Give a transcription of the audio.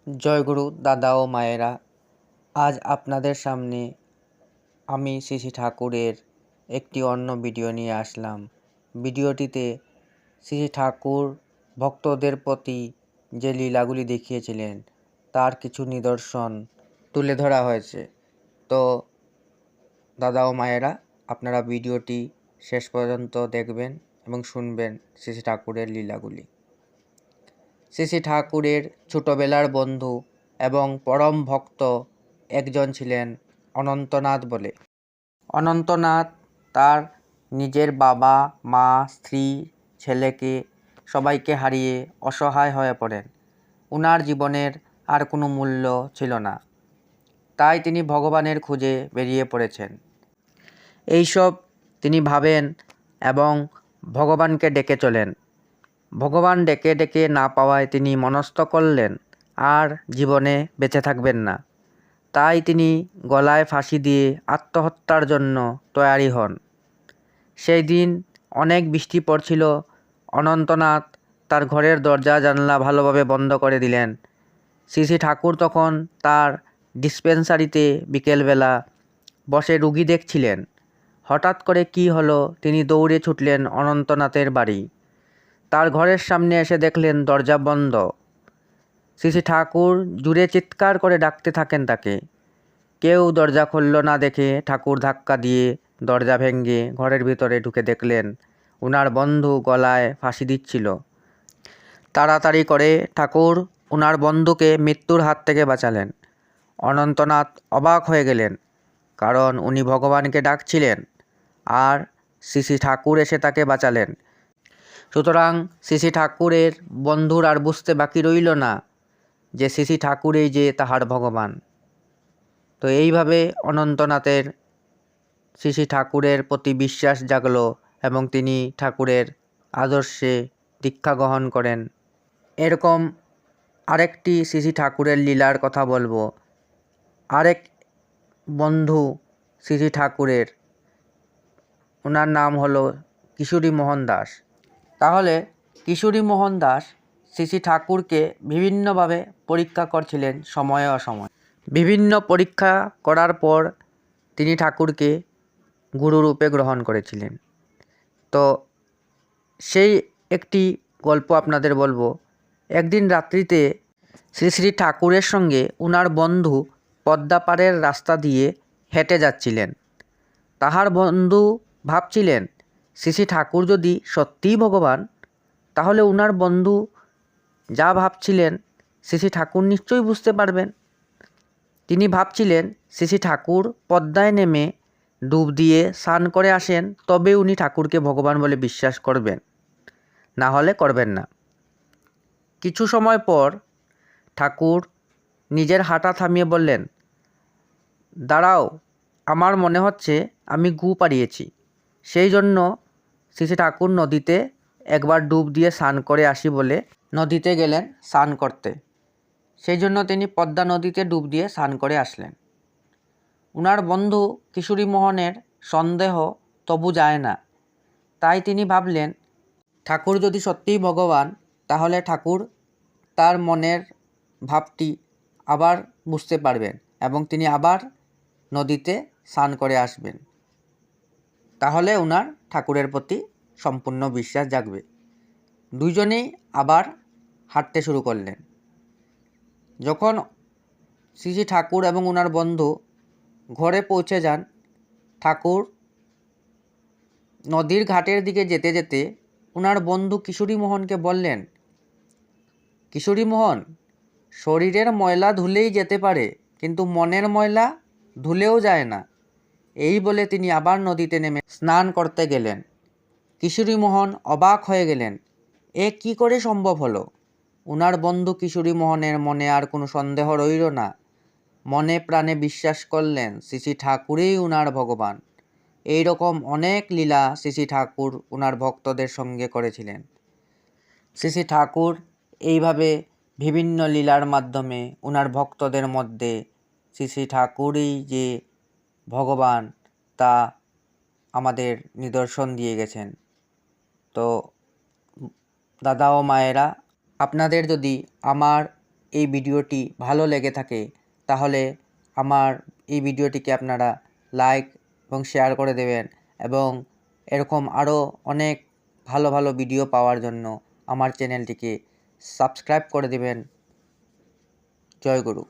জয়গুরু দাদা ও মায়েরা, আজ আপনাদের সামনে আমি শ্রী শ্রী ঠাকুরের একটি অন্য ভিডিও নিয়ে আসলাম। ভিডিওটিতে শ্রী শ্রী ঠাকুর ভক্তদের প্রতি যে লীলাগুলি দেখিয়েছিলেন তার কিছু নিদর্শন তুলে ধরা হয়েছে। তো দাদা ও মায়েরা, আপনারা ভিডিওটি শেষ পর্যন্ত দেখবেন এবং শুনবেন শ্রী শ্রী ঠাকুরের লীলাগুলি। শ্রী শ্রী ঠাকুরের ছোটবেলার বন্ধু এবং পরম ভক্ত একজন ছিলেন অনন্তনাথ বলে। অনন্তনাথ তার নিজের বাবা, মা, স্ত্রী, ছেলেকে সবাইকে হারিয়ে অসহায় হয়ে পড়েন। উনার জীবনের আর কোনো মূল্য ছিল না, তাই তিনি ভগবানের খুঁজে বেরিয়ে পড়েছেন। এইসব তিনি ভাবেন এবং ভগবানকে ডেকে চলেন। ভগবান ডেকে ডেকে না পাওয়ায় তিনি মনস্থ করলেন আর জীবনে বেঁচে থাকবেন না। তাই তিনি গলায় ফাঁসি দিয়ে আত্মহত্যার জন্য তৈয়ারি হন। সেই দিন অনেক বৃষ্টি পড়ছিল। অনন্তনাথ তার ঘরের দরজা জানলা ভালোভাবে বন্ধ করে দিলেন। শ্রী শ্রী ঠাকুর তখন তার ডিসপেন্সারিতে বিকেলবেলা বসে রুগী দেখছিলেন। হঠাৎ করে কি হলো, তিনি দৌড়ে ছুটলেন অনন্তনাথের বাড়ি। তার ঘরের সামনে এসে দেখলেন দরজা বন্ধ। শ্রী শ্রী ঠাকুর জুড়ে চিৎকার করে ডাকতে থাকেন তাকে। কেউ দরজা খুলল না দেখে ঠাকুর ধাক্কা দিয়ে দরজা ভেঙে ঘরের ভিতরে ঢুকে দেখলেন উনার বন্ধু গলায় ফাঁসি দিচ্ছিল। তাড়াতাড়ি করে ঠাকুর উনার বন্ধুকে মৃত্যুর হাত থেকে বাঁচালেন। অনন্তনাথ অবাক হয়ে গেলেন, কারণ উনি ভগবানকে ডাকছিলেন আর শ্রী শ্রী ঠাকুর এসে তাকে বাঁচালেন। সুতরাং শ্রী শ্রী ঠাকুরের বন্ধুর আর বুঝতে বাকি রইল না যে শ্রী শ্রী ঠাকুরই যে তাহার ভগবান। তো এইভাবে অনন্তনাথের শ্রী শ্রী ঠাকুরের প্রতি বিশ্বাস জাগলো এবং তিনি ঠাকুরের আদর্শে দীক্ষা গ্রহণ করেন। এরকম আরেকটি শ্রী শ্রী ঠাকুরের লীলার কথা বলবো। আরেক বন্ধু শ্রী শ্রী ঠাকুরের, ওনার নাম হলো কিশোরী মোহন দাস। তাহলে কিশোরী মোহন দাস শ্রী শ্রী ঠাকুরকে বিভিন্নভাবে পরীক্ষা করছিলেন সময়ে অসময়ে। বিভিন্ন পরীক্ষা করার পর তিনি ঠাকুরকে গুরুরূপে গ্রহণ করেছিলেন। তো সেই একটি গল্প আপনাদের বলবো। একদিন রাত্রিতে শ্রী শ্রী ঠাকুরের সঙ্গে উনার বন্ধু পদ্মাপাড়ের রাস্তা দিয়ে হেঁটে যাচ্ছিলেন। তাহার বন্ধু ভাবছিলেন শ্রী শ্রী ঠাকুর যদি সত্যিই ভগবান, তাহলে উনার বন্ধু যা ভাবছিলেন শ্রী শ্রী ঠাকুর নিশ্চয়ই বুঝতে পারবেন। তিনি ভাবছিলেন শ্রী শ্রী ঠাকুর পদ্মায় নেমে ডুব দিয়ে স্নান করে আসেন, তবে উনি ঠাকুরকে ভগবান বলে বিশ্বাস করবেন, না হলে করবেন না। কিছু সময় পর ঠাকুর নিজের হাঁটা থামিয়ে বললেন, দাঁড়াও, আমার মনে হচ্ছে আমি গু পাড়িয়েছি, সেই জন্য শ্রী শ্রী ঠাকুর নদীতে একবার ডুব দিয়ে স্নান করে আসি বলে নদীতে গেলেন স্নান করতে। সেই জন্য তিনি পদ্মা নদীতে ডুব দিয়ে স্নান করে আসলেন। উনার বন্ধু কিশোরী মোহনের সন্দেহ তবু যায় না। তাই তিনি ভাবলেন ঠাকুর যদি সত্যিই ভগবান, তাহলে ঠাকুর তার মনের ভাবটি আবার বুঝতে পারবেন এবং তিনি আবার নদীতে স্নান করে আসবেন। তাহলে উনার ঠাকুরের প্রতি সম্পূর্ণ বিশ্বাস জাগবে। দুইজনেই আবার হাঁটতে শুরু করলেন। যখন শ্রী শ্রী ঠাকুর এবং উনার বন্ধু ঘরে পৌঁছে যান, ঠাকুর নদীর ঘাটের দিকে যেতে যেতে উনার বন্ধু কিশোরী মোহনকে বললেন, কিশোরী মোহন, শরীরের ময়লা ধুলেই যেতে পারে, কিন্তু মনের ময়লা ধুলেও যায় না। এই বলে তিনি আবার নদীতে নেমে স্নান করতে গেলেন। কিশোরী মোহন অবাক হয়ে গেলেন, এ কি করে সম্ভব হলো? উনার বন্ধু কিশোরী মোহনের মনে আর কোনো সন্দেহ রইল না। মনে প্রাণে বিশ্বাস করলেন শ্রী শ্রী ঠাকুরই উনার ভগবান। এই রকম অনেক লীলা শ্রী শ্রী ঠাকুর উনার ভক্তদের সঙ্গে করেছিলেন। শ্রী শ্রী ঠাকুর এইভাবে বিভিন্ন লীলার মাধ্যমে উনার ভক্তদের মধ্যে শ্রী শ্রী ঠাকুরই যে ভগবান তা আমাদের নিদর্শন দিয়ে গেছেন। তো দাদা ও মায়েরা, আপনাদের যদি আমার এই ভিডিওটি ভালো লেগে থাকে তাহলে আমার এই ভিডিওটিকে আপনারা লাইক এবং শেয়ার করে দেবেন এবং এরকম আরও অনেক ভালো ভালো ভিডিও পাওয়ার জন্য আমার চ্যানেলটিকে সাবস্ক্রাইব করে দেবেন। জয় গুরু।